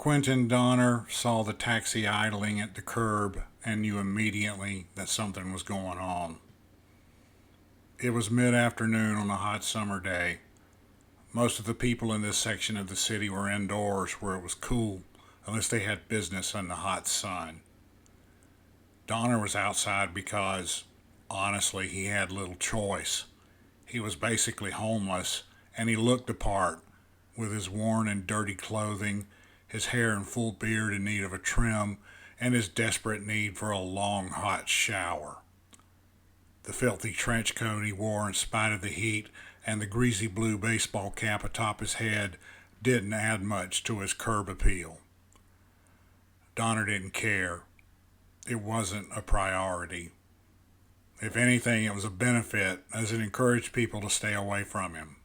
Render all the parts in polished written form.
Quentin Donner saw the taxi idling at the curb and knew immediately that something was going on. It was mid-afternoon on a hot summer day. Most of the people in this section of the city were indoors where it was cool, unless they had business in the hot sun. Donner was outside because, honestly, he had little choice. He was basically homeless, and he looked the part, with his worn and dirty clothing, his hair and full beard in need of a trim, and his desperate need for a long, hot shower. The filthy trench coat he wore in spite of the heat and the greasy blue baseball cap atop his head didn't add much to his curb appeal. Donner didn't care. It wasn't a priority. If anything, it was a benefit as it encouraged people to stay away from him.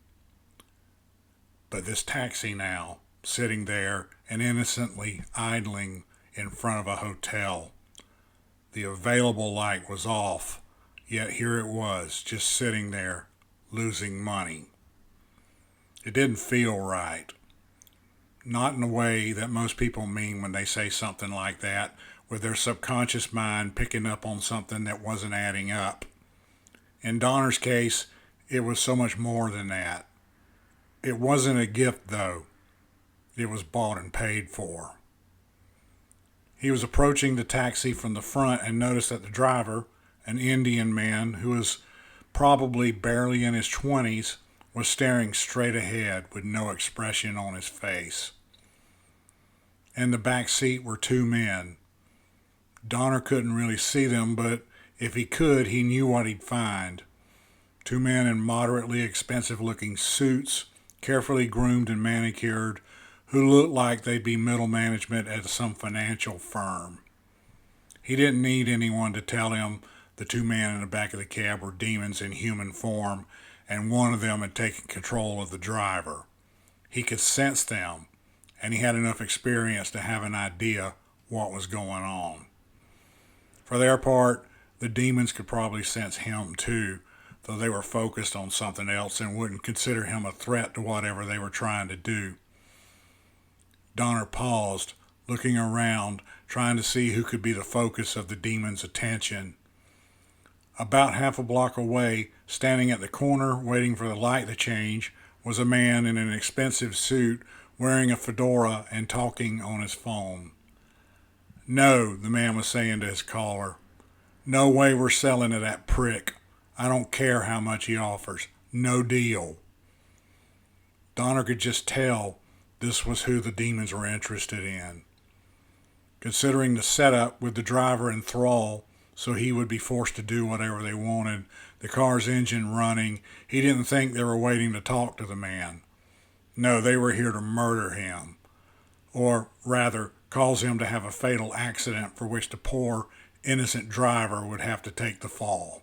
But this taxi now, sitting there and innocently idling in front of a hotel. The available light was off, yet here it was, just sitting there, losing money. It didn't feel right. Not in the way that most people mean when they say something like that, with their subconscious mind picking up on something that wasn't adding up. In Donner's case, it was so much more than that. It wasn't a gift, though. It was bought and paid for. He was approaching the taxi from the front and noticed that the driver, an Indian man who was probably barely in his 20s, was staring straight ahead with no expression on his face. In the back seat were two men. Donner couldn't really see them, but if he could, he knew what he'd find. Two men in moderately expensive-looking suits, carefully groomed and manicured, who looked like they'd be middle management at some financial firm. He didn't need anyone to tell him the two men in the back of the cab were demons in human form, and one of them had taken control of the driver. He could sense them, and he had enough experience to have an idea what was going on. For their part, the demons could probably sense him too, though they were focused on something else and wouldn't consider him a threat to whatever they were trying to do. Donner paused, looking around, trying to see who could be the focus of the demon's attention. About half a block away, standing at the corner waiting for the light to change, was a man in an expensive suit wearing a fedora and talking on his phone. "No," the man was saying to his caller. "No way we're selling to that prick. I don't care how much he offers. No deal." Donner could just tell this was who the demons were interested in. Considering the setup with the driver in thrall, so he would be forced to do whatever they wanted, the car's engine running, he didn't think they were waiting to talk to the man. No, they were here to murder him. Or, rather, cause him to have a fatal accident for which the poor, innocent driver would have to take the fall.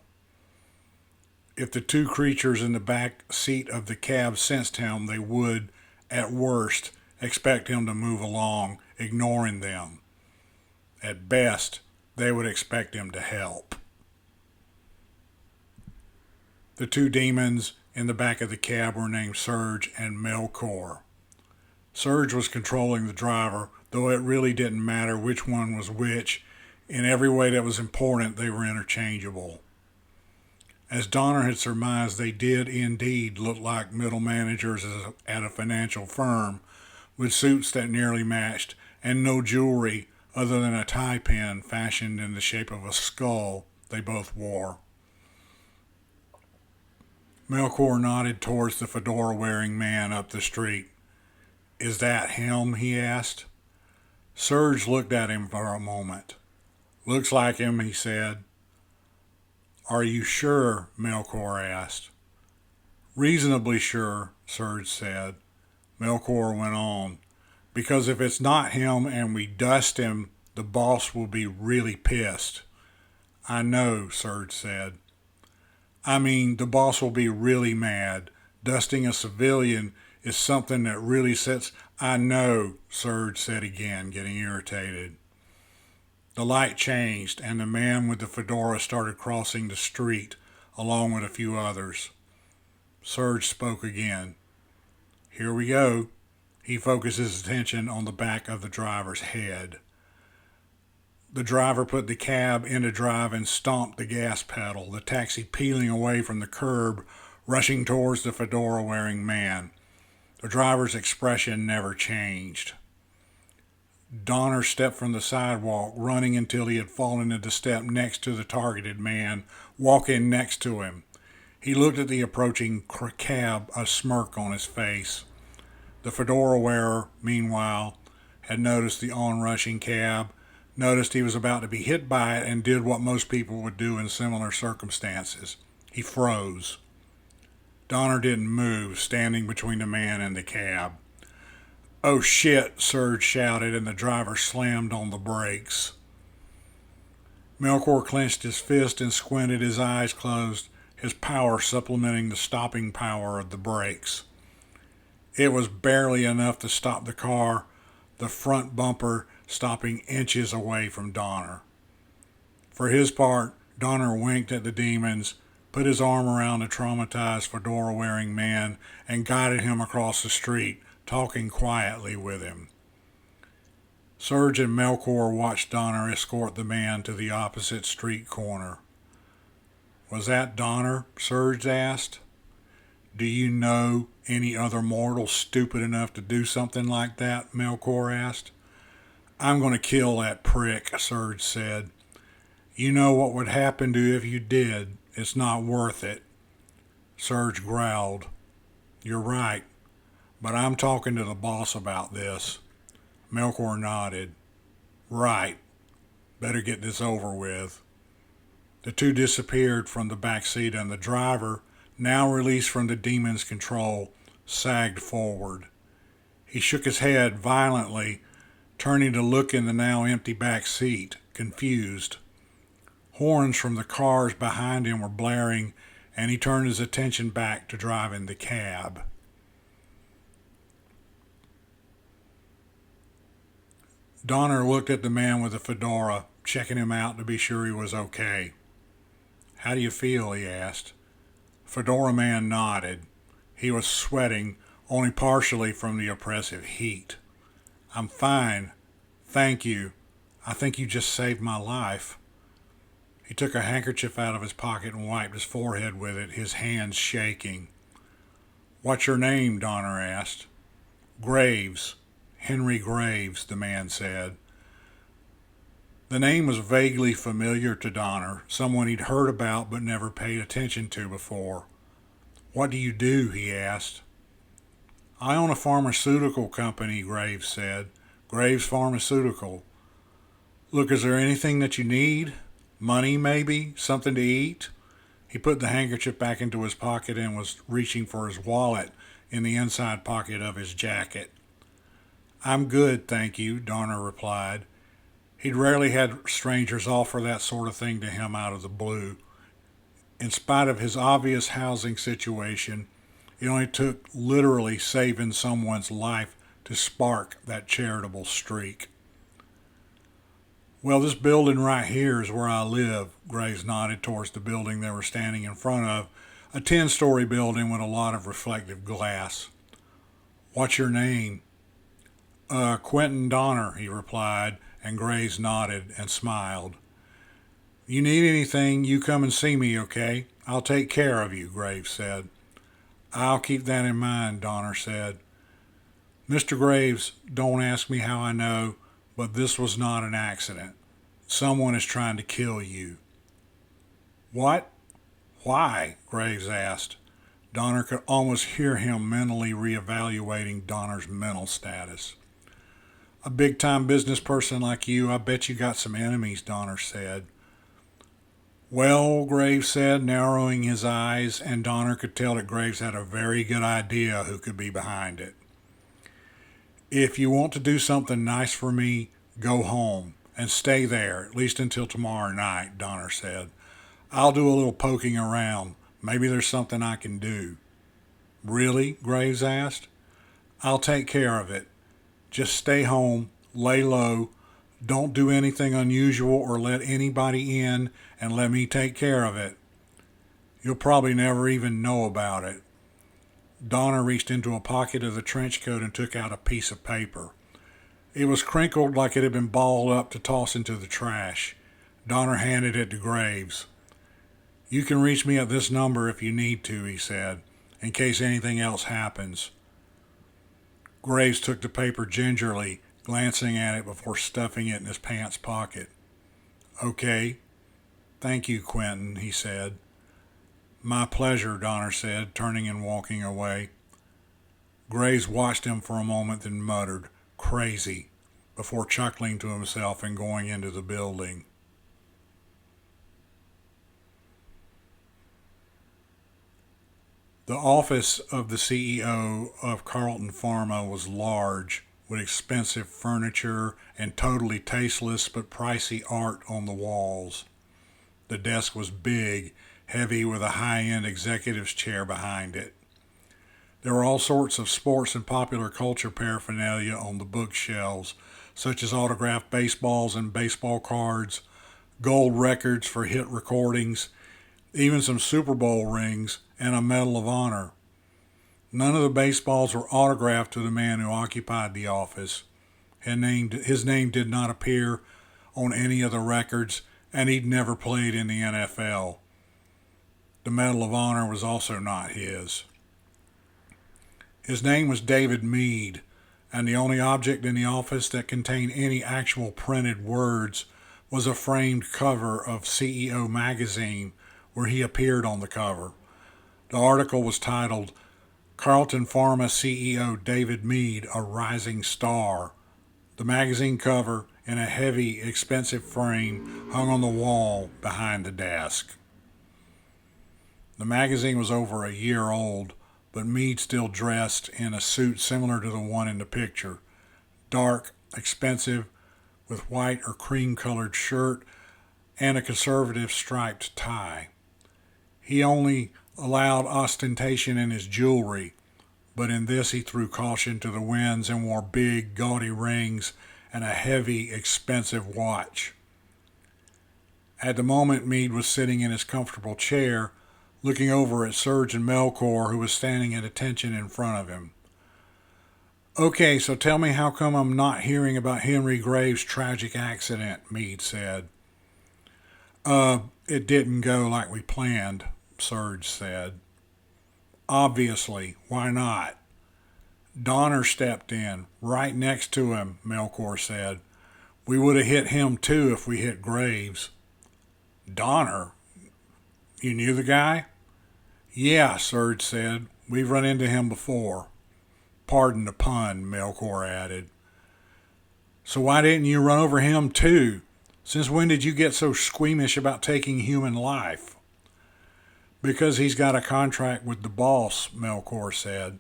If the two creatures in the back seat of the cab sensed him, they would, at worst, expect him to move along, ignoring them. At best, they would expect him to help. The two demons in the back of the cab were named Serge and Melkor. Serge was controlling the driver, though it really didn't matter which one was which. In every way that was important, they were interchangeable. As Donner had surmised, they did indeed look like middle managers at a financial firm, with suits that nearly matched and no jewelry other than a tie pin fashioned in the shape of a skull they both wore. Melkor nodded towards the fedora-wearing man up the street. "Is that him?" he asked. Serge looked at him for a moment. "Looks like him," he said. "Are you sure?" Melkor asked. "Reasonably sure," Serge said. Melkor went on. "Because if it's not him and we dust him, the boss will be really pissed." "I know," Serge said. "I mean, the boss will be really mad. Dusting a civilian is something that really sets—" "I know," Serge said again, getting irritated. The light changed, and the man with the fedora started crossing the street, along with a few others. Serge spoke again. "Here we go. He focused his attention on the back of the driver's head. The driver put the cab into drive and stomped the gas pedal, the taxi peeling away from the curb, rushing towards the fedora-wearing man. The driver's expression never changed. Donner stepped from the sidewalk, running until he had fallen into step next to the targeted man, walking next to him. He looked at the approaching cab, a smirk on his face. The fedora wearer, meanwhile, had noticed the onrushing cab, noticed he was about to be hit by it, and did what most people would do in similar circumstances. He froze. Donner didn't move, standing between the man and the cab. "Oh shit," Serge shouted, and the driver slammed on the brakes. Melchior clenched his fist and squinted, his eyes closed, his power supplementing the stopping power of the brakes. It was barely enough to stop the car, the front bumper stopping inches away from Donner. For his part, Donner winked at the demons, put his arm around the traumatized fedora-wearing man, and guided him across the street, talking quietly with him. Serge and Melchior watched Donner escort the man to the opposite street corner. "Was that Donner?" Serge asked. "Do you know any other mortal stupid enough to do something like that?" Melchior asked. "I'm going to kill that prick," Serge said. "You know what would happen to you if you did. It's not worth it." Serge growled. "You're right, but I'm talking to the boss about this." Melchior nodded. "Right. Better get this over with." The two disappeared from the back seat, and the driver, now released from the demon's control, sagged forward. He shook his head violently, turning to look in the now empty back seat, confused. Horns from the cars behind him were blaring, and he turned his attention back to driving the cab. Donner looked at the man with the fedora, checking him out to be sure he was okay. "How do you feel?" he asked. Fedora man nodded. He was sweating, only partially from the oppressive heat. "I'm fine. Thank you. I think you just saved my life." He took a handkerchief out of his pocket and wiped his forehead with it, his hands shaking. "What's your name?" Donner asked. "Graves. Henry Graves," the man said. The name was vaguely familiar to Donner, someone he'd heard about but never paid attention to before. "What do you do?" he asked. "I own a pharmaceutical company," Graves said. "Graves Pharmaceutical. Look, is there anything that you need? Money, maybe? Something to eat?" He put the handkerchief back into his pocket and was reaching for his wallet in the inside pocket of his jacket. "I'm good, thank you," Donner replied. He'd rarely had strangers offer that sort of thing to him out of the blue. In spite of his obvious housing situation, it only took literally saving someone's life to spark that charitable streak. "Well, this building right here is where I live," Graves nodded towards the building they were standing in front of, a 10-story building with a lot of reflective glass. "What's your name?" Quentin Donner," he replied, and Graves nodded and smiled. "You need anything, you come and see me, okay? I'll take care of you," Graves said. "I'll keep that in mind," Donner said. "Mr. Graves, don't ask me how I know, but this was not an accident. Someone is trying to kill you." "What? Why?" Graves asked. Donner could almost hear him mentally reevaluating Donner's mental status. "A big-time business person like you, I bet you got some enemies," Donner said. "Well," Graves said, narrowing his eyes, and Donner could tell that Graves had a very good idea who could be behind it. "If you want to do something nice for me, go home and stay there, at least until tomorrow night," Donner said. "I'll do a little poking around. Maybe there's something I can do." "Really?" Graves asked. "I'll take care of it. Just stay home, lay low, don't do anything unusual or let anybody in, and let me take care of it. You'll probably never even know about it." Donner reached into a pocket of the trench coat and took out a piece of paper. It was crinkled like it had been balled up to toss into the trash. Donner handed it to Graves. "You can reach me at this number if you need to," he said, "in case anything else happens." Graves took the paper gingerly, glancing at it before stuffing it in his pants pocket. "Okay. Thank you, Quentin," he said. "My pleasure," Donner said, turning and walking away. Graves watched him for a moment, then muttered, "Crazy," before chuckling to himself and going into the building. The office of the CEO of Carlton Pharma was large, with expensive furniture and totally tasteless but pricey art on the walls. The desk was big, heavy, with a high-end executive's chair behind it. There were all sorts of sports and popular culture paraphernalia on the bookshelves, such as autographed baseballs and baseball cards, gold records for hit recordings, even some Super Bowl rings, and a Medal of Honor. None of the baseballs were autographed to the man who occupied the office. His name did not appear on any of the records, and he'd never played in the NFL. The Medal of Honor was also not his. His name was David Meade, and the only object in the office that contained any actual printed words was a framed cover of CEO magazine where he appeared on the cover. The article was titled, "Carlton Pharma CEO David Meade, a Rising Star." The magazine cover, in a heavy, expensive frame, hung on the wall behind the desk. The magazine was over a year old, but Meade still dressed in a suit similar to the one in the picture. Dark, expensive, with white or cream-colored shirt and a conservative striped tie. He only allowed ostentation in his jewelry, but in this he threw caution to the winds and wore big, gaudy rings and a heavy, expensive watch. At the moment, Meade was sitting in his comfortable chair, looking over at Surgeon Melkor, who was standing at attention in front of him. "Okay, so tell me how come I'm not hearing about Henry Graves' tragic accident," Meade said. It didn't go like we planned," Surge said. "Obviously. Why not?" "Donner stepped in, right next to him," Melkor said. "We would have hit him too if we hit Graves." "Donner? You knew the guy?" "Yeah," Surge said. "We've run into him before." "Pardon the pun," Melkor added. "So why didn't you run over him too? Since when did you get so squeamish about taking human life?" "Because he's got a contract with the boss," Melkor said.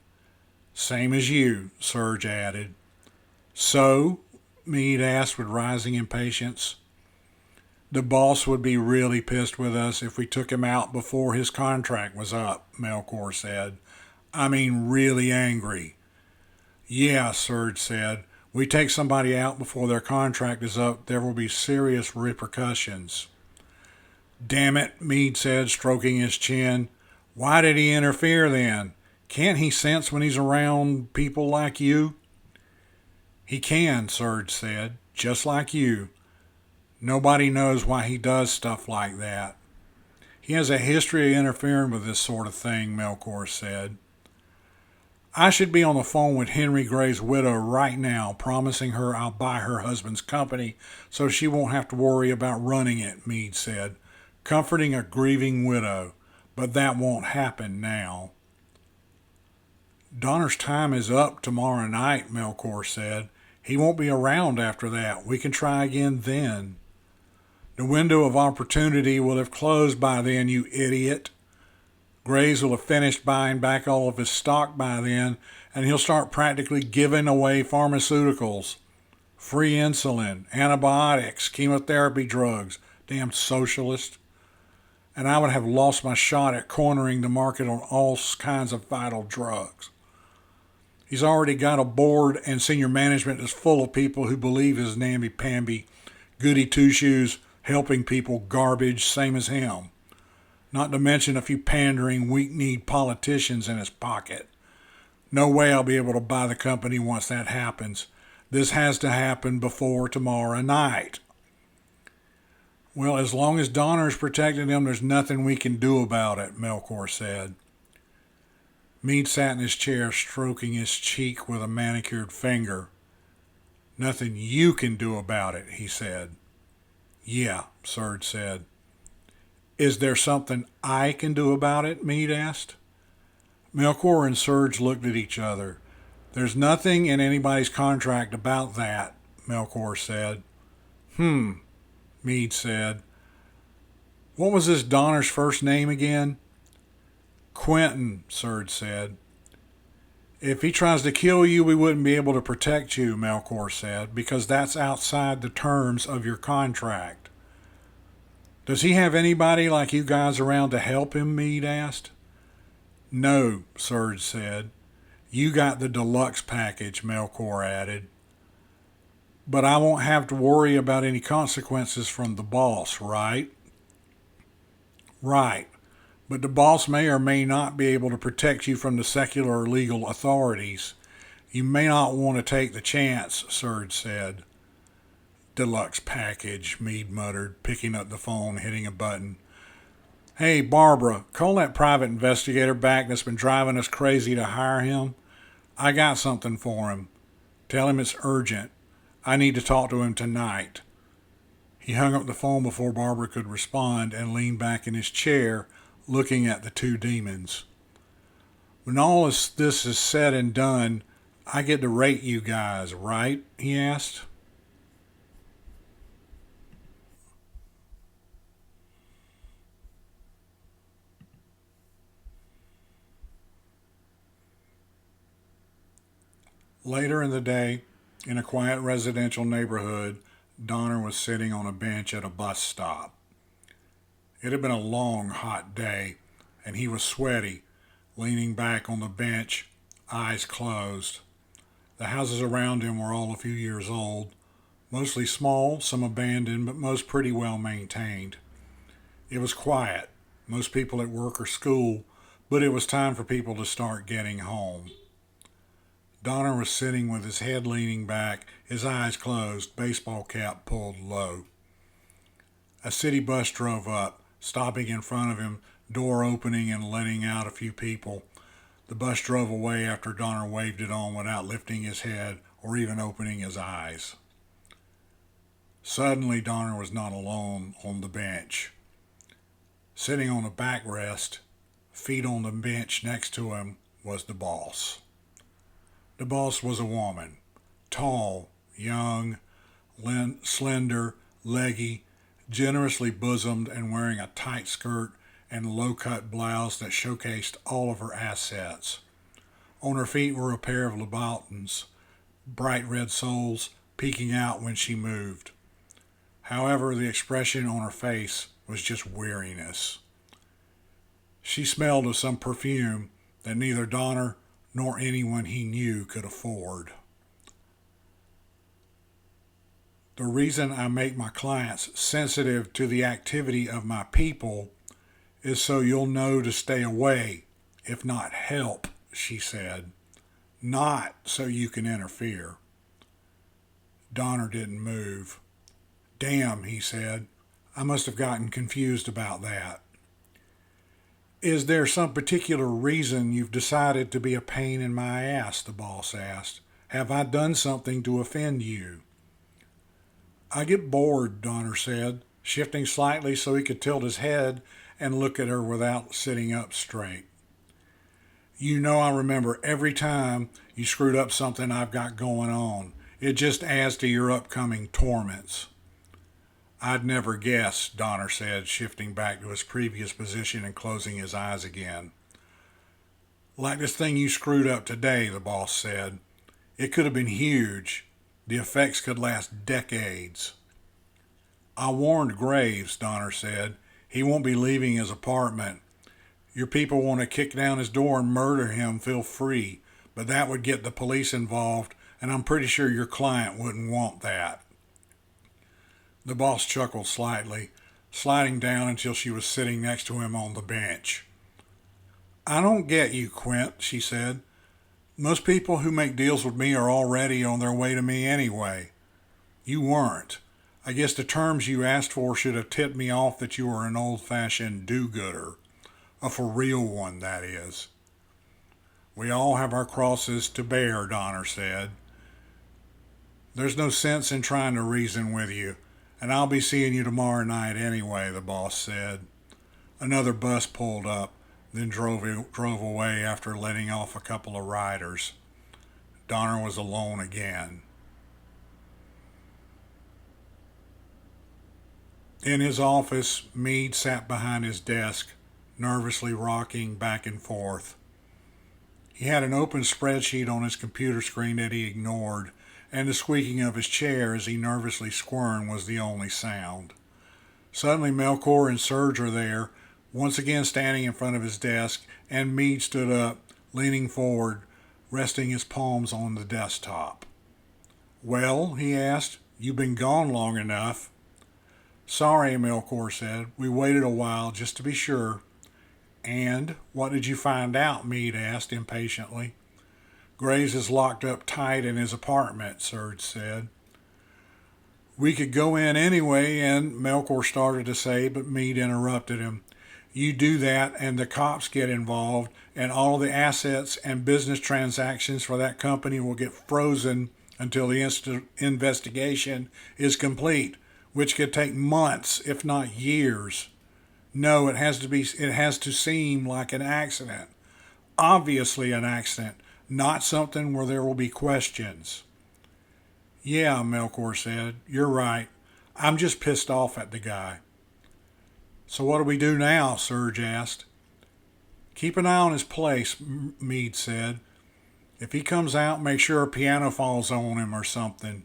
"Same as you," Surge added. "So?" Meade asked with rising impatience. "The boss would be really pissed with us if we took him out before his contract was up," Melkor said. "I mean really angry." "Yeah," Surge said. "We take somebody out before their contract is up, there will be serious repercussions." "Damn it," Meade said, stroking his chin. "Why did he interfere then? Can't he sense when he's around people like you?" "He can," Surge said, "just like you. Nobody knows why he does stuff like that. He has a history of interfering with this sort of thing," Melkor said. "I should be on the phone with Henry Gray's widow right now, promising her I'll buy her husband's company so she won't have to worry about running it," Meade said. "Comforting a grieving widow. But that won't happen now." "Donner's time is up tomorrow night," Melkor said. "He won't be around after that. We can try again then." "The window of opportunity will have closed by then, you idiot. Graves will have finished buying back all of his stock by then, and he'll start practically giving away pharmaceuticals. Free insulin, antibiotics, chemotherapy drugs. Damn socialist. And I would have lost my shot at cornering the market on all kinds of vital drugs. He's already got a board and senior management that's full of people who believe his namby-pamby, goody-two-shoes, helping people garbage, same as him. Not to mention a few pandering, weak-kneed politicians in his pocket. No way I'll be able to buy the company once that happens. This has to happen before tomorrow night. Well, as long as Donner's protecting him, there's nothing we can do about it, Melkor said. Meade sat in his chair, stroking his cheek with a manicured finger. Nothing you can do about it, he said. Yeah, Surge said. Is there something I can do about it? Meade asked. Melkor and Surge looked at each other. There's nothing in anybody's contract about that, Melkor said. Meade said. What was this Donner's first name again? Quentin, Surge said. If he tries to kill you, we wouldn't be able to protect you, Melkor said, because that's outside the terms of your contract. Does he have anybody like you guys around to help him? Meade asked. No, Surge said. You got the deluxe package, Melkor added. But I won't have to worry about any consequences from the boss, right? Right. But the boss may or may not be able to protect you from the secular or legal authorities. You may not want to take the chance, Surge said. Deluxe package, Meade muttered, picking up the phone, hitting a button. Hey, Barbara, call that private investigator back that's been driving us crazy to hire him. I got something for him. Tell him it's urgent. I need to talk to him tonight. He hung up the phone before Barbara could respond and leaned back in his chair, looking at the two demons. When all this is said and done, I get to rate you guys, right? He asked. Later in the day, in a quiet residential neighborhood, Donner was sitting on a bench at a bus stop. It had been a long, hot day, and he was sweaty, leaning back on the bench, eyes closed. The houses around him were all a few years old, mostly small, some abandoned, but most pretty well maintained. It was quiet, most people at work or school, but it was time for people to start getting home. Donner was sitting with his head leaning back, his eyes closed, baseball cap pulled low. A city bus drove up, stopping in front of him, door opening and letting out a few people. The bus drove away after Donner waved it on without lifting his head or even opening his eyes. Suddenly, Donner was not alone on the bench. Sitting on a backrest, feet on the bench next to him, was the boss. The boss was a woman, tall, young, slender, leggy, generously bosomed and wearing a tight skirt and low-cut blouse that showcased all of her assets. On her feet were a pair of Louboutins, bright red soles peeking out when she moved. However, the expression on her face was just weariness. She smelled of some perfume that neither Donner nor anyone he knew could afford. The reason I make my clients sensitive to the activity of my people is so you'll know to stay away, if not help, she said. Not so you can interfere. Donner didn't move. Damn, he said. I must have gotten confused about that. Is there some particular reason you've decided to be a pain in my ass? The boss asked. Have I done something to offend you? I get bored, Donner said, shifting slightly so he could tilt his head and look at her without sitting up straight. You know I remember every time you screwed up something I've got going on. It just adds to your upcoming torments. I'd never guessed, Donner said, shifting back to his previous position and closing his eyes again. Like this thing you screwed up today, the boss said. It could have been huge. The effects could last decades. I warned Graves, Donner said. He won't be leaving his apartment. Your people want to kick down his door and murder him, feel free, but that would get the police involved, and I'm pretty sure your client wouldn't want that. The boss chuckled slightly, sliding down until she was sitting next to him on the bench. I don't get you, Quint, she said. Most people who make deals with me are already on their way to me anyway. You weren't. I guess the terms you asked for should have tipped me off that you were an old-fashioned do-gooder. A for real one, that is. We all have our crosses to bear, Donner said. There's no sense in trying to reason with you, and I'll be seeing you tomorrow night anyway, the boss said. Another bus pulled up, then drove away after letting off a couple of riders. Donner was alone again. In his office, Meade sat behind his desk, nervously rocking back and forth. He had an open spreadsheet on his computer screen that he ignored, and the squeaking of his chair as he nervously squirmed was the only sound. Suddenly Melchior and Serge were there, once again standing in front of his desk, and Meade stood up, leaning forward, resting his palms on the desktop. "Well," he asked, "you've been gone long enough." "Sorry," Melchior said. "We waited a while just to be sure." "And what did you find out?" Meade asked impatiently. "Graves is locked up tight in his apartment," Serge said. "We could go in anyway," and Melchior started to say, but Meade interrupted him. "You do that and the cops get involved, and all the assets and business transactions for that company will get frozen until the investigation is complete, which could take months, if not years. No, it has to seem like an accident. Obviously an accident, not something where there will be questions." "Yeah," Melchior said, "you're right. I'm just pissed off at the guy." "So what do we do now?" Serge asked. "Keep an eye on his place," Meade said. "If he comes out, make sure a piano falls on him or something."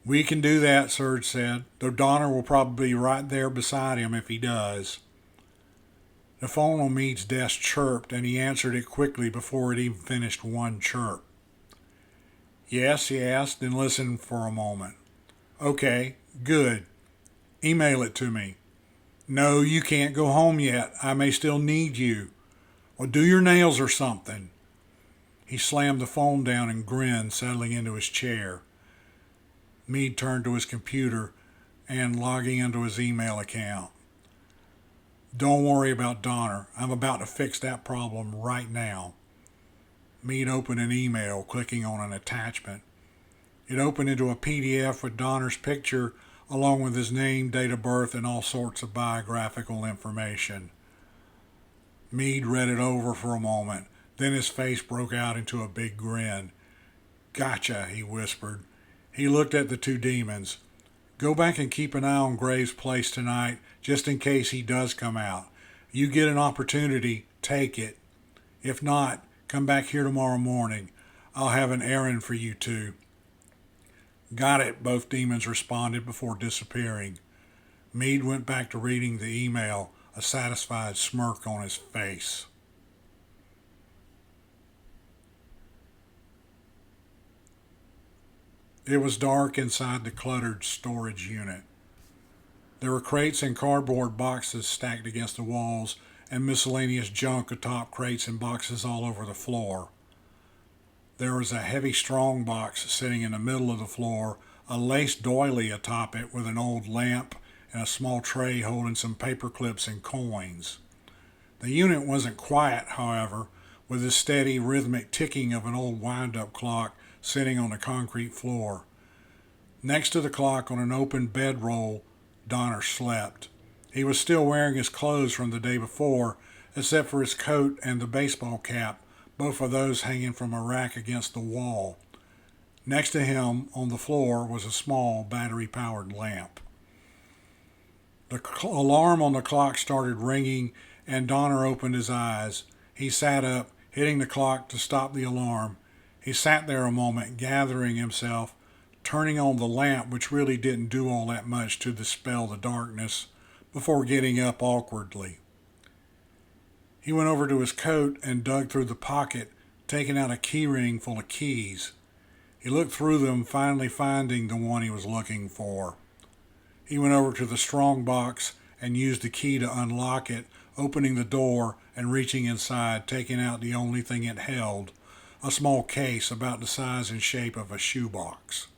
"We can do that," Serge said, "though Donner will probably be right there beside him if he does." The phone on Meade's desk chirped, and he answered it quickly before it even finished one chirp. "Yes?" he asked, then listened for a moment. "Okay, good. Email it to me." "No, you can't go home yet. I may still need you." "Well, do your nails or something." He slammed the phone down and grinned, settling into his chair. Meade turned to his computer and logging into his email account. "Don't worry about Donner. I'm about to fix that problem right now." Meade opened an email, clicking on an attachment. It opened into a PDF with Donner's picture, along with his name, date of birth, and all sorts of biographical information. Meade read it over for a moment. Then his face broke out into a big grin. "Gotcha," he whispered. He looked at the two demons. "Go back and keep an eye on Graves' place tonight, just in case he does come out. You get an opportunity, take it. If not, come back here tomorrow morning. I'll have an errand for you two." "Got it," both demons responded before disappearing. Meade went back to reading the email, a satisfied smirk on his face. It was dark inside the cluttered storage unit. There were crates and cardboard boxes stacked against the walls, and miscellaneous junk atop crates and boxes all over the floor. There was a heavy strong box sitting in the middle of the floor, a lace doily atop it with an old lamp, and a small tray holding some paper clips and coins. The unit wasn't quiet, however, with the steady, rhythmic ticking of an old wind-up clock sitting on the concrete floor. Next to the clock on an open bedroll, Donner slept. He was still wearing his clothes from the day before, except for his coat and the baseball cap, both of those hanging from a rack against the wall. Next to him, on the floor, was a small battery-powered lamp. The alarm on the clock started ringing, and Donner opened his eyes. He sat up, hitting the clock to stop the alarm. He sat there a moment, gathering himself, turning on the lamp, which really didn't do all that much to dispel the darkness, before getting up awkwardly. He went over to his coat and dug through the pocket, taking out a key ring full of keys. He looked through them, finally finding the one he was looking for. He went over to the strong box and used the key to unlock it, opening the door and reaching inside, taking out the only thing it held, a small case about the size and shape of a shoebox.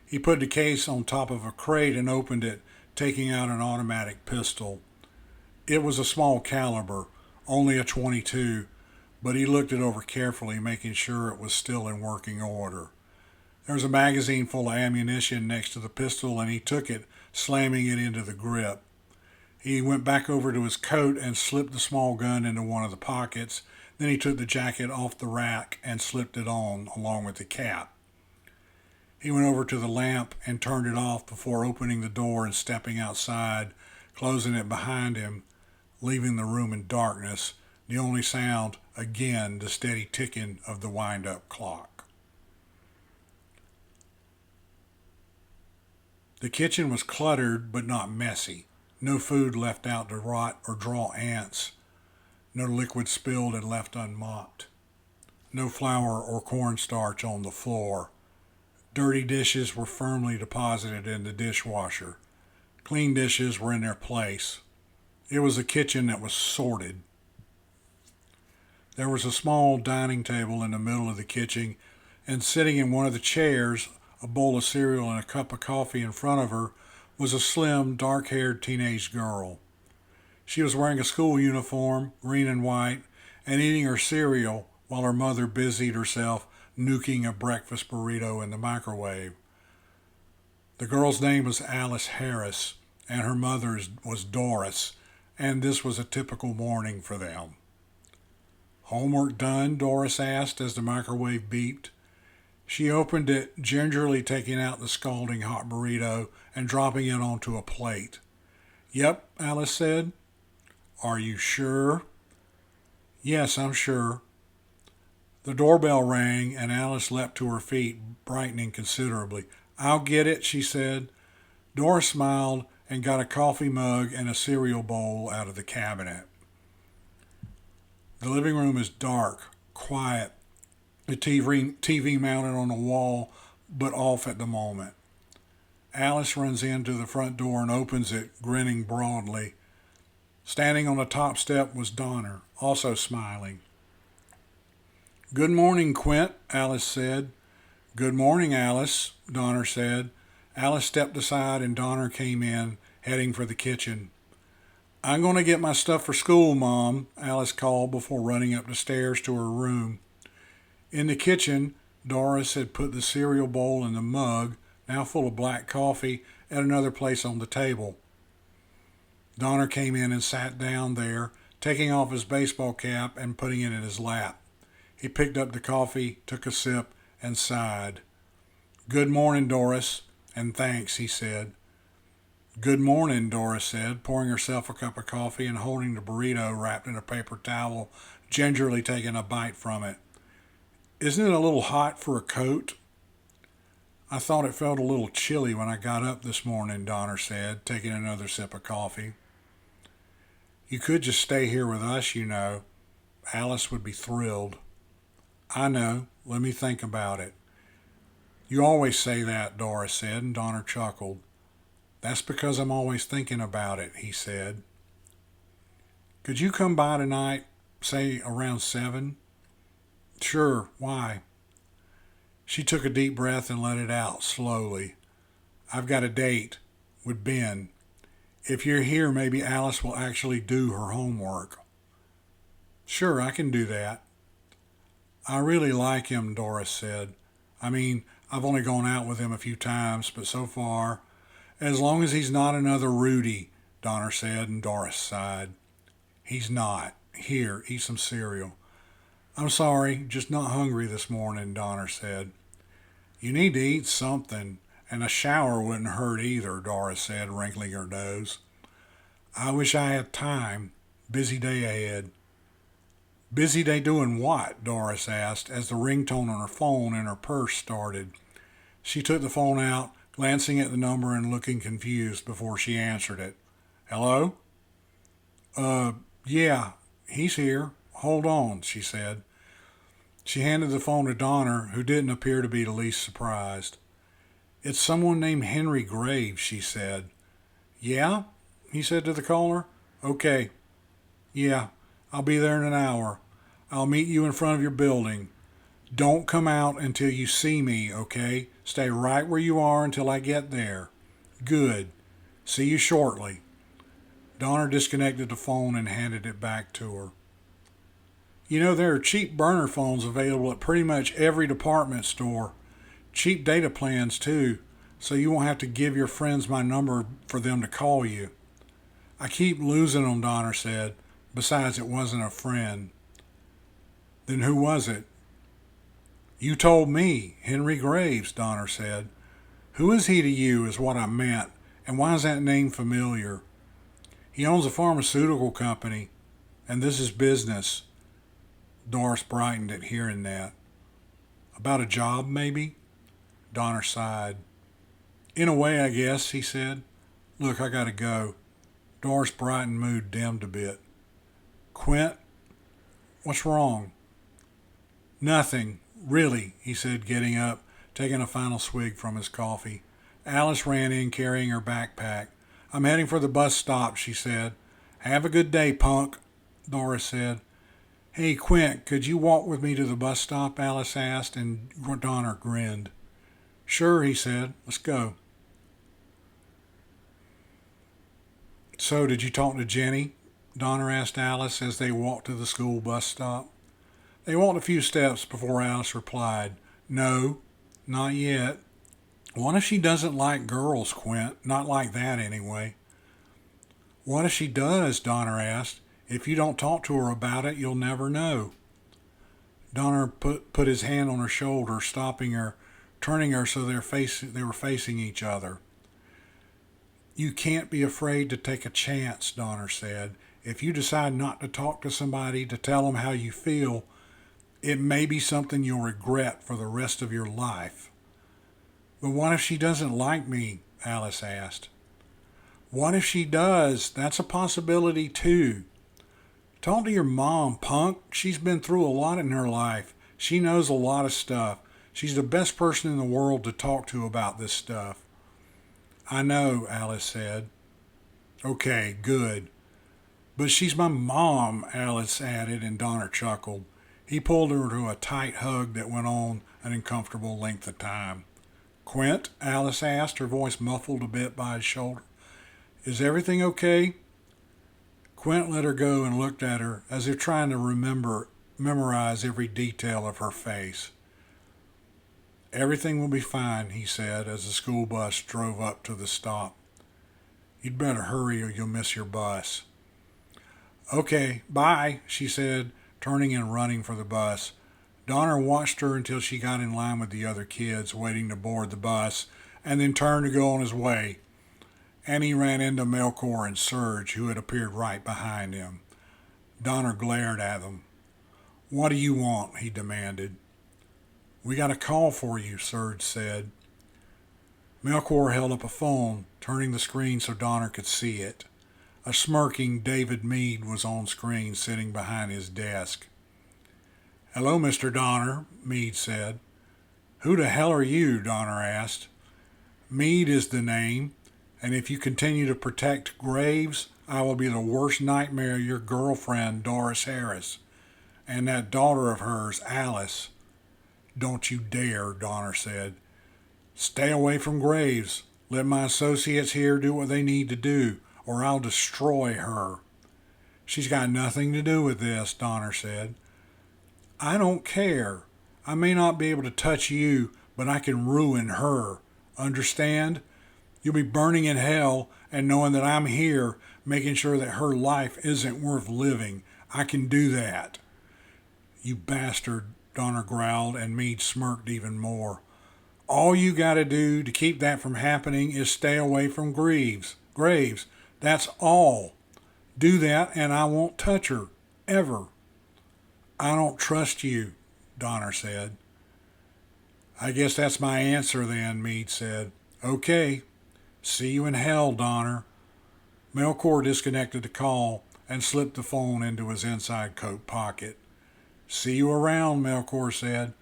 He put the case on top of a crate and opened it, taking out an automatic pistol. It was a small caliber, only a .22, but he looked it over carefully, making sure it was still in working order. There was a magazine full of ammunition next to the pistol, and he took it, slamming it into the grip. He went back over to his coat and slipped the small gun into one of the pockets. Then he took the jacket off the rack and slipped it on, along with the cap. He went over to the lamp and turned it off before opening the door and stepping outside, closing it behind him, leaving the room in darkness, the only sound, again, the steady ticking of the wind-up clock. The kitchen was cluttered but not messy. No food left out to rot or draw ants. No liquid spilled and left unmopped. No flour or cornstarch on the floor. Dirty dishes were firmly deposited in the dishwasher. Clean dishes were in their place. It was a kitchen that was sorted. There was a small dining table in the middle of the kitchen, and sitting in one of the chairs, a bowl of cereal and a cup of coffee in front of her, was a slim, dark-haired teenage girl. She was wearing a school uniform, green and white, and eating her cereal while her mother busied herself nuking a breakfast burrito in the microwave. The girl's name was Alice Harris, and her mother's was Doris, and this was a typical morning for them. "Homework done?" Doris asked as the microwave beeped. She opened it, gingerly taking out the scalding hot burrito and dropping it onto a plate. "Yep," Alice said. "Are you sure?" "Yes, I'm sure." The doorbell rang, and Alice leapt to her feet, brightening considerably. "I'll get it," she said. Doris smiled and got a coffee mug and a cereal bowl out of the cabinet. The living room is dark, quiet. The TV mounted on the wall, but off at the moment. Alice runs into the front door and opens it, grinning broadly. Standing on the top step was Donner, also smiling. "Good morning, Quint," Alice said. "Good morning, Alice," Donner said. Alice stepped aside and Donner came in, heading for the kitchen. "I'm going to get my stuff for school, Mom," Alice called before running up the stairs to her room. In the kitchen, Doris had put the cereal bowl and the mug, now full of black coffee, at another place on the table. Donner came in and sat down there, taking off his baseball cap and putting it in his lap. He picked up the coffee, took a sip, and sighed. "Good morning, Doris, and thanks," he said. "Good morning," Doris said, pouring herself a cup of coffee and holding the burrito wrapped in a paper towel, gingerly taking a bite from it. "Isn't it a little hot for a coat?" "I thought it felt a little chilly when I got up this morning," Donner said, taking another sip of coffee. "You could just stay here with us, you know. Alice would be thrilled." "I know. Let me think about it." "You always say that," Doris said, and Donner chuckled. "That's because I'm always thinking about it," he said. "Could you come by tonight, say around 7? "Sure. Why?" She took a deep breath and let it out slowly. "I've got a date with Ben. If you're here, maybe Alice will actually do her homework." "Sure, I can do that." "I really like him," Doris said. "I mean, I've only gone out with him a few times, but so far, as long as he's not another Rudy," Donner said, and Doris sighed. "He's not. Here, eat some cereal." "I'm sorry, just not hungry this morning," Donner said. "You need to eat something, and a shower wouldn't hurt either," Doris said, wrinkling her nose. "I wish I had time. Busy day ahead." "Busy day doing what?" Doris asked, as the ringtone on her phone in her purse started. She took the phone out, glancing at the number and looking confused before she answered it. "Hello?" Yeah, he's here. Hold on," she said. She handed the phone to Donner, who didn't appear to be the least surprised. "It's someone named Henry Graves," she said. "Yeah?" he said to the caller. "Okay. Yeah, I'll be there in an hour. I'll meet you in front of your building. Don't come out until you see me, okay? Stay right where you are until I get there. Good. See you shortly. Donner disconnected the phone and handed it back to her. You know, there are cheap burner phones available at pretty much every department store. Cheap data plans, too, so you won't have to give your friends my number for them to call you. I keep losing them, Donner said. Besides, it wasn't a friend. Then who was it? You told me, Henry Graves, Donner said. Who is he to you is what I meant, and why is that name familiar? He owns a pharmaceutical company, and this is business. Doris brightened at hearing that. About a job, maybe? Donner sighed. In a way, I guess, he said. Look, I gotta go. Doris' brightened mood dimmed a bit. Quint? What's wrong? Nothing, really, he said, getting up, taking a final swig from his coffee. Alice ran in carrying her backpack. I'm heading for the bus stop, she said. Have a good day, punk, Doris said. Hey, Quint, could you walk with me to the bus stop? Alice asked, and Donner grinned. Sure, he said. Let's go. So, did you talk to Jenny? Donner asked Alice as they walked to the school bus stop. They walked a few steps before Alice replied, No, not yet. What if she doesn't like girls, Quint? Not like that, anyway. What if she does? Donner asked. If you don't talk to her about it, you'll never know. Donner put his hand on her shoulder, stopping her, turning her so they were facing each other. You can't be afraid to take a chance, Donner said. If you decide not to talk to somebody, to tell them how you feel, it may be something you'll regret for the rest of your life. But what if she doesn't like me? Alice asked. What if she does? That's a possibility too. Talk to your mom, punk. She's been through a lot in her life. She knows a lot of stuff. She's the best person in the world to talk to about this stuff. I know, Alice said. Okay, good. But she's my mom, Alice added, and Donner chuckled. He pulled her to a tight hug that went on an uncomfortable length of time. Quint? Alice asked, her voice muffled a bit by his shoulder. Is everything okay? Quint let her go and looked at her as if trying to memorize every detail of her face. Everything will be fine, he said as the school bus drove up to the stop. You'd better hurry or you'll miss your bus. Okay, bye, she said, turning and running for the bus. Donner watched her until she got in line with the other kids waiting to board the bus, and then turned to go on his way. And he ran into Melchior and Serge, who had appeared right behind him. Donner glared at them. What do you want? He demanded. We got a call for you, Serge said. Melchior held up a phone, turning the screen so Donner could see it. A smirking David Meade was on screen, sitting behind his desk. Hello, Mr. Donner, Meade said. Who the hell are you? Donner asked. Meade is the name, and if you continue to protect Graves, I will be the worst nightmare of your girlfriend, Doris Harris, and that daughter of hers, Alice. Don't you dare, Donner said. Stay away from Graves. Let my associates here do what they need to do, or I'll destroy her. She's got nothing to do with this, Donner said. I don't care. I may not be able to touch you, but I can ruin her. Understand? You'll be burning in hell and knowing that I'm here, making sure that her life isn't worth living. I can do that. You bastard, Donner growled, and Meade smirked even more. All you got to do to keep that from happening is stay away from Graves. That's all. Do that and I won't touch her. Ever. I don't trust you, Donner said. I guess that's my answer then, Meade said. Okay. See you in hell, Donner. Melchior disconnected the call and slipped the phone into his inside coat pocket. See you around, Melchior said.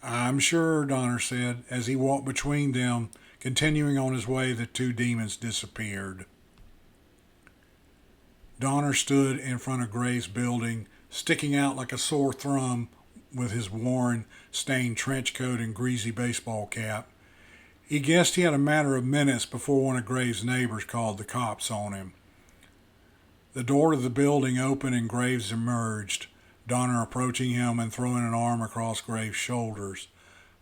I'm sure, Donner said, as he walked between them, continuing on his way. The two demons disappeared. Donner stood in front of Gray's building, sticking out like a sore thumb with his worn, stained trench coat and greasy baseball cap. He guessed he had a matter of minutes before one of Graves' neighbors called the cops on him. The door to the building opened and Graves emerged, Donner approaching him and throwing an arm across Graves' shoulders.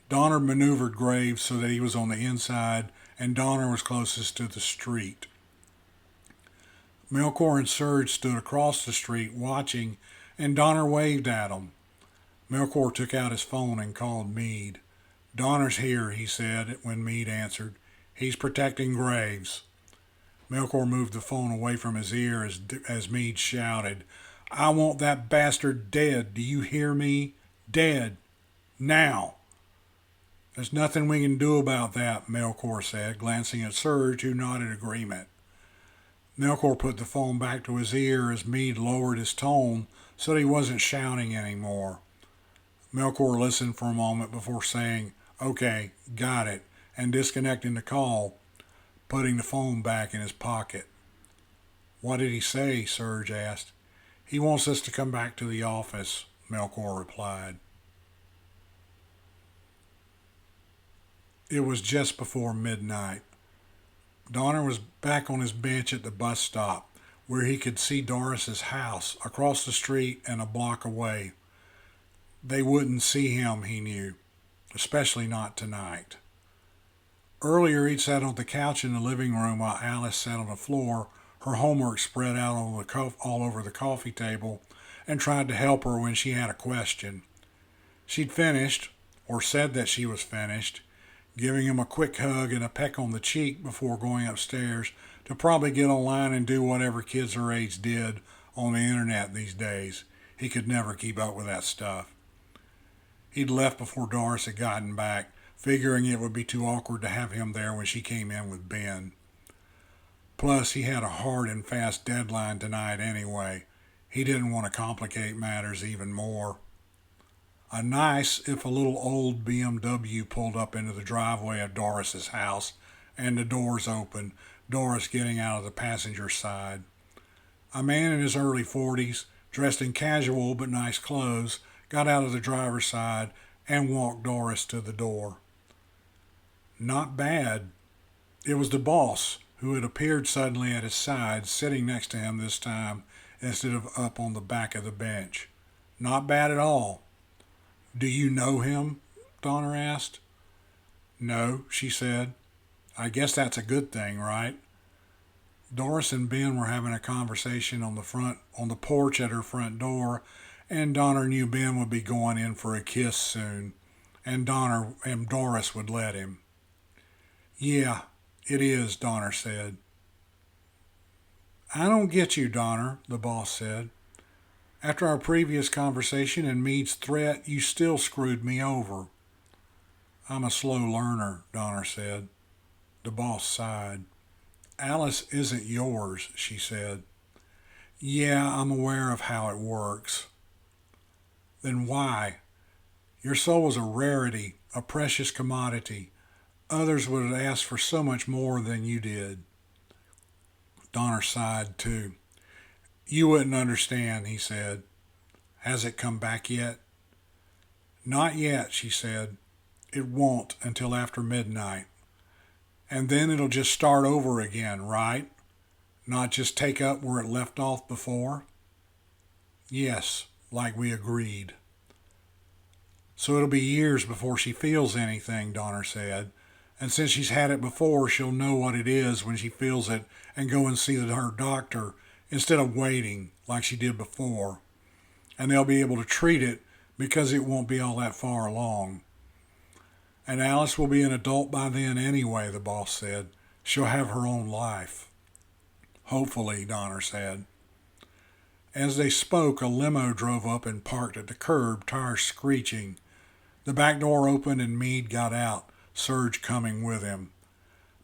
Donner maneuvered Graves so that he was on the inside and Donner was closest to the street. Melchior and Serge stood across the street watching, and Donner waved at them. Melchior took out his phone and called Meade. "Donner's here," he said when Meade answered. "He's protecting Graves." Melchior moved the phone away from his ear as Meade shouted, "I want that bastard dead. Do you hear me? Dead. Now." "There's nothing we can do about that," Melchior said, glancing at Serge, who nodded agreement. Melchior put the phone back to his ear as Meade lowered his tone so that he wasn't shouting anymore. Melchior listened for a moment before saying, "Okay, got it," and disconnecting the call, putting the phone back in his pocket. "What did he say?" Serge asked. "He wants us to come back to the office," Melchior replied. It was just before midnight. Donner was back on his bench at the bus stop, where he could see Doris's house across the street and a block away. They wouldn't see him, he knew, especially not tonight. Earlier, he'd sat on the couch in the living room while Alice sat on the floor, her homework spread out all over the coffee table, and tried to help her when she had a question. She'd finished, or said that she was finished, giving him a quick hug and a peck on the cheek before going upstairs to probably get online and do whatever kids her age did on the internet these days. He could never keep up with that stuff. He'd left before Doris had gotten back, figuring it would be too awkward to have him there when she came in with Ben. Plus, he had a hard and fast deadline tonight anyway. He didn't want to complicate matters even more. A nice, if a little old BMW pulled up into the driveway of Doris's house, and the doors opened, Doris getting out of the passenger side. A man in his early 40s, dressed in casual but nice clothes, got out of the driver's side and walked Doris to the door. Not bad. It was the boss, who had appeared suddenly at his side, sitting next to him this time instead of up on the back of the bench. Not bad at all. "Do you know him?" Donner asked. "No," she said. "I guess that's a good thing, right?" Doris and Ben were having a conversation on the porch at her front door, and Donner knew Ben would be going in for a kiss soon, and Doris would let him. "Yeah, it is," Donner said. "I don't get you, Donner," the boss said. "After our previous conversation and Meade's threat, you still screwed me over." "I'm a slow learner," Donner said. The boss sighed. "Alice isn't yours," she said. "Yeah, I'm aware of how it works." "Then why? Your soul was a rarity, a precious commodity. Others would have asked for so much more than you did." Donner sighed too. "You wouldn't understand," he said. "Has it come back yet?" "Not yet," she said. "It won't until after midnight. And then it'll just start over again, right? Not just take up where it left off before?" "Yes, like we agreed." "So it'll be years before she feels anything," Donner said. "And since she's had it before, she'll know what it is when she feels it and go and see her doctor instead of waiting like she did before. And they'll be able to treat it because it won't be all that far along. And Alice will be an adult by then anyway," the boss said. "She'll have her own life." "Hopefully," Donner said. As they spoke, a limo drove up and parked at the curb, tires screeching. The back door opened and Meade got out, Serge coming with him.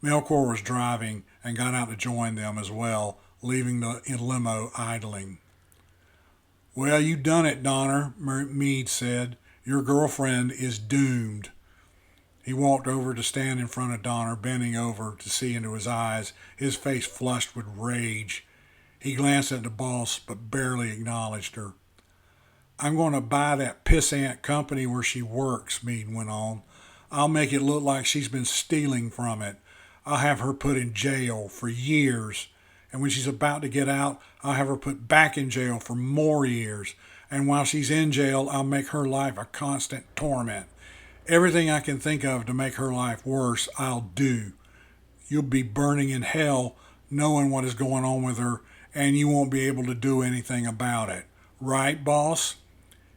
Melchior was driving and got out to join them as well, leaving the limo idling. "Well, you done it, Donner," Meade said. "Your girlfriend is doomed." He walked over to stand in front of Donner, bending over to see into his eyes, his face flushed with rage. He glanced at the boss, but barely acknowledged her. I'm going to buy that pissant company where she works, Meade went on. I'll make it look like she's been stealing from it. I'll have her put in jail for years. And when she's about to get out, I'll have her put back in jail for more years. And while she's in jail, I'll make her life a constant torment. Everything I can think of to make her life worse, I'll do. You'll be burning in hell knowing what is going on with her, and you won't be able to do anything about it. Right, boss?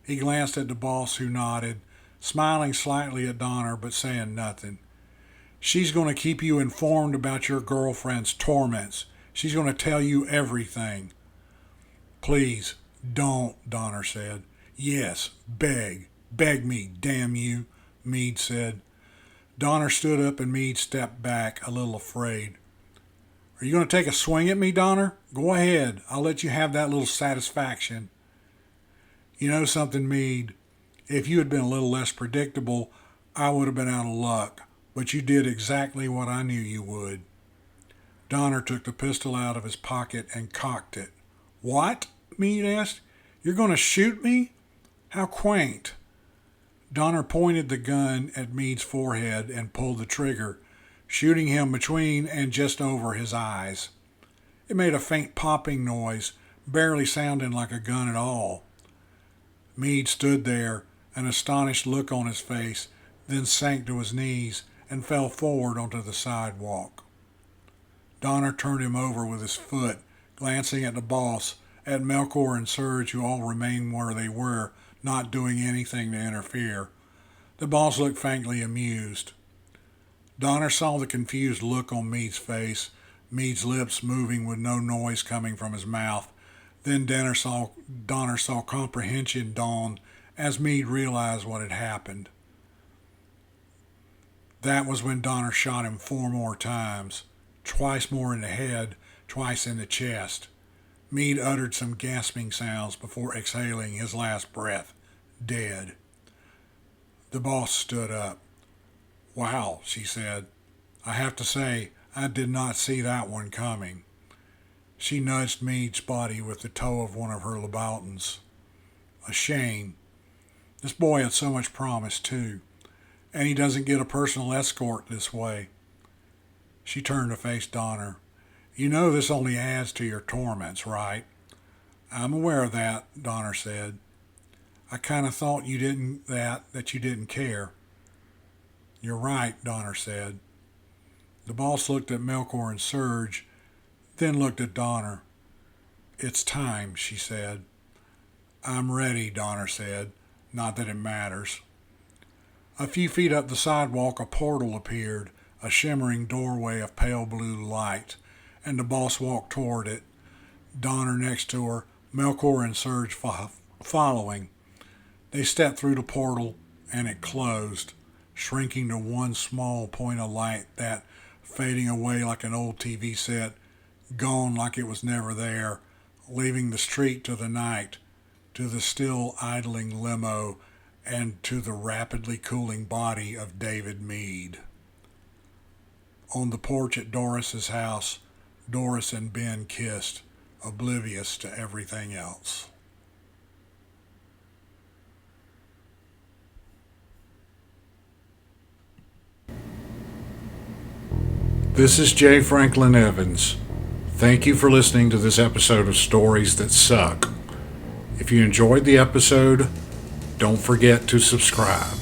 He glanced at the boss, who nodded, smiling slightly at Donner but saying nothing. She's going to keep you informed about your girlfriend's torments. She's going to tell you everything. Please, don't, Donner said. Yes, beg. Beg me, damn you, Meade said. Donner stood up and Meade stepped back, a little afraid. Are you going to take a swing at me, Donner? Go ahead. I'll let you have that little satisfaction. You know something, Meade? If you had been a little less predictable, I would have been out of luck. But you did exactly what I knew you would. Donner took the pistol out of his pocket and cocked it. What? Meade asked. You're going to shoot me? How quaint. Donner pointed the gun at Meade's forehead and pulled the trigger, shooting him between and just over his eyes. It made a faint popping noise, barely sounding like a gun at all. Meade stood there, an astonished look on his face, then sank to his knees and fell forward onto the sidewalk. Donner turned him over with his foot, glancing at the boss, at Melchior and Serge, who all remained where they were, not doing anything to interfere. The boss looked faintly amused. Donner saw the confused look on Meade's face, Meade's lips moving with no noise coming from his mouth. Then Donner saw comprehension dawn as Meade realized what had happened. That was when Donner shot him 4 more times, twice more in the head, twice in the chest. Meade uttered some gasping sounds before exhaling his last breath, dead. The boss stood up. Wow, she said. I have to say, I did not see that one coming. She nudged Meade's body with the toe of one of her Laboutins. A shame. This boy had so much promise, too. And he doesn't get a personal escort this way. She turned to face Donner. You know this only adds to your torments, right? I'm aware of that, Donner said. I kind of thought you didn't that you didn't care. You're right, Donner said. The boss looked at Melchior and Serge, then looked at Donner. It's time, she said. I'm ready, Donner said. Not that it matters. A few feet up the sidewalk, a portal appeared, a shimmering doorway of pale blue light, and the boss walked toward it, Donner next to her, Melchior and Serge following. They stepped through the portal, and it closed, shrinking to one small point of light that, fading away like an old TV set, gone like it was never there, leaving the street to the night, to the still idling limo, and to the rapidly cooling body of David Meade. On the porch at Doris's house, Doris and Ben kissed, oblivious to everything else. This is J. Franklin Evans. Thank you for listening to this episode of Stories That Suck. If you enjoyed the episode, don't forget to subscribe.